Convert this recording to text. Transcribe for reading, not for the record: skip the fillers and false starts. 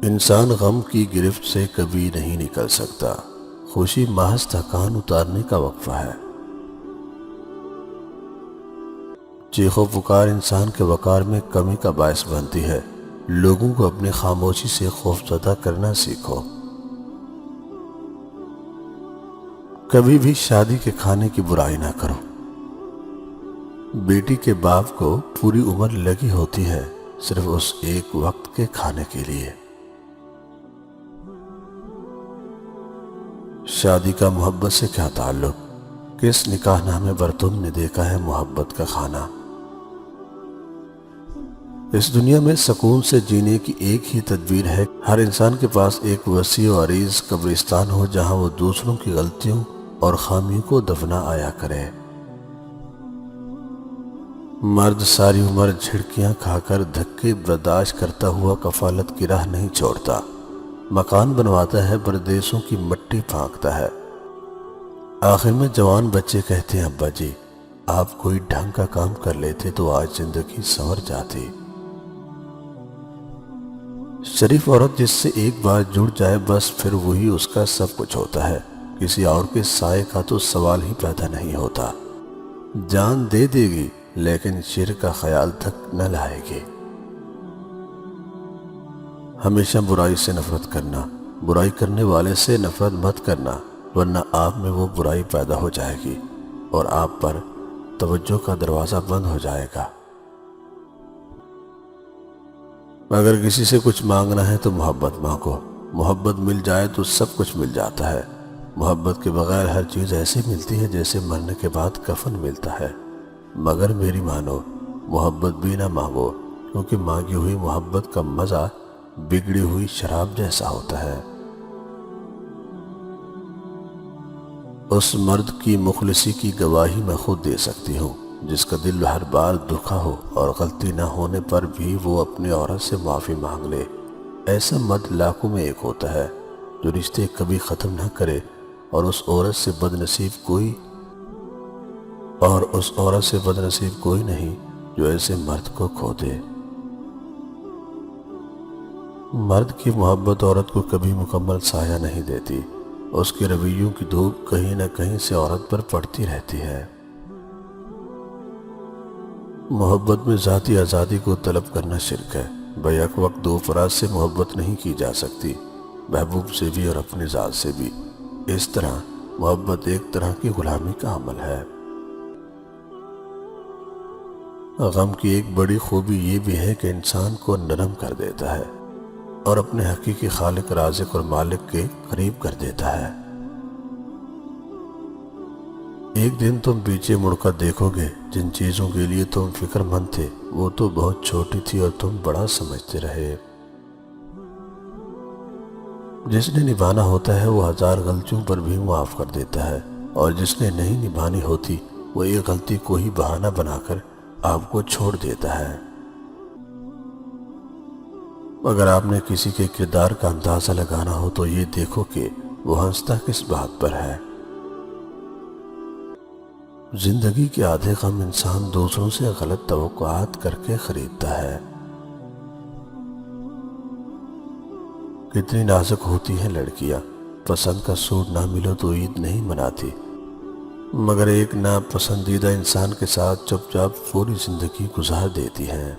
انسان غم کی گرفت سے کبھی نہیں نکل سکتا۔ خوشی محض تھکان اتارنے کا وقفہ ہے۔ چیخ و پکار انسان کے وقار میں کمی کا باعث بنتی ہے۔ لوگوں کو اپنی خاموشی سے خوف زدہ کرنا سیکھو۔ کبھی بھی شادی کے کھانے کی برائی نہ کرو۔ بیٹی کے باپ کو پوری عمر لگی ہوتی ہے صرف اس ایک وقت کے کھانے کے لیے۔ شادی کا محبت سے کیا تعلق؟ کس نکاح نامے پر تم نے دیکھا ہے محبت کا کھانا؟ اس دنیا میں سکون سے جینے کی ایک ہی تدبیر ہے، ہر انسان کے پاس ایک وسیع و عریض قبرستان ہو جہاں وہ دوسروں کی غلطیوں اور خامیوں کو دفنا آیا کرے۔ مرد ساری عمر جھڑکیاں کھا کر دھکے برداشت کرتا ہوا کفالت کی راہ نہیں چھوڑتا۔ مکان بنواتا ہے، پردیسوں کی مٹی پھانکتا ہے۔ آخر میں جوان بچے کہتے ہیں ابا جی آپ کوئی ڈھنگ کا کام کر لیتے تو آج زندگی سنور جاتی۔ شریف عورت جس سے ایک بار جڑ جائے بس پھر وہی اس کا سب کچھ ہوتا ہے، کسی اور کے سائے کا تو سوال ہی پیدا نہیں ہوتا۔ جان دے دے گی لیکن شرک کا خیال تک نہ لائے گی۔ ہمیشہ برائی سے نفرت کرنا، برائی کرنے والے سے نفرت مت کرنا ورنہ آپ میں وہ برائی پیدا ہو جائے گی اور آپ پر توجہ کا دروازہ بند ہو جائے گا۔ اگر کسی سے کچھ مانگنا ہے تو محبت مانگو، محبت مل جائے تو سب کچھ مل جاتا ہے۔ محبت کے بغیر ہر چیز ایسے ملتی ہے جیسے مرنے کے بعد کفن ملتا ہے۔ مگر میری مانو، محبت بھی نہ مانگو کیونکہ مانگی ہوئی محبت کا مزہ بگڑی ہوئی شراب جیسا ہوتا ہے۔ اس مرد کی مخلصی کی گواہی میں خود دے سکتی ہوں جس کا دل ہر بار دکھا ہو اور غلطی نہ ہونے پر بھی وہ اپنی عورت سے معافی مانگ لے۔ ایسا مرد لاکھوں میں ایک ہوتا ہے جو رشتے کبھی ختم نہ کرے اور اس عورت سے بدنصیب کوئی نہیں جو ایسے مرد کو کھو دے۔ مرد کی محبت عورت کو کبھی مکمل سایہ نہیں دیتی، اس کے رویوں کی دھوپ کہیں نہ کہیں سے عورت پر پڑتی رہتی ہے۔ محبت میں ذاتی آزادی کو طلب کرنا شرک ہے۔ بیک وقت دو افراد سے محبت نہیں کی جا سکتی، محبوب سے بھی اور اپنی ذات سے بھی۔ اس طرح محبت ایک طرح کی غلامی کا عمل ہے۔ غم کی ایک بڑی خوبی یہ بھی ہے کہ انسان کو نرم کر دیتا ہے اور اپنے حقیقی خالق رازق اور مالک کے قریب کر دیتا ہے۔ ایک دن تم پیچھے مڑ کر دیکھو گے جن چیزوں کے لیے تم فکر مند تھے وہ تو بہت چھوٹی تھی اور تم بڑا سمجھتے رہے۔ جس نے نبھانا ہوتا ہے وہ ہزار غلطیوں پر بھی معاف کر دیتا ہے اور جس نے نہیں نبھانی ہوتی وہ ایک غلطی کو ہی بہانہ بنا کر آپ کو چھوڑ دیتا ہے۔ اگر آپ نے کسی کے کردار کا اندازہ لگانا ہو تو یہ دیکھو کہ وہ ہنستا کس بات پر ہے۔ زندگی کے آدھے غم انسان دوسروں سے غلط توقعات کر کے خریدتا ہے۔ کتنی نازک ہوتی ہیں لڑکیاں، پسند کا سوٹ نہ ملو تو عید نہیں مناتی، مگر ایک ناپسندیدہ انسان کے ساتھ چپ چاپ پوری زندگی گزار دیتی ہیں۔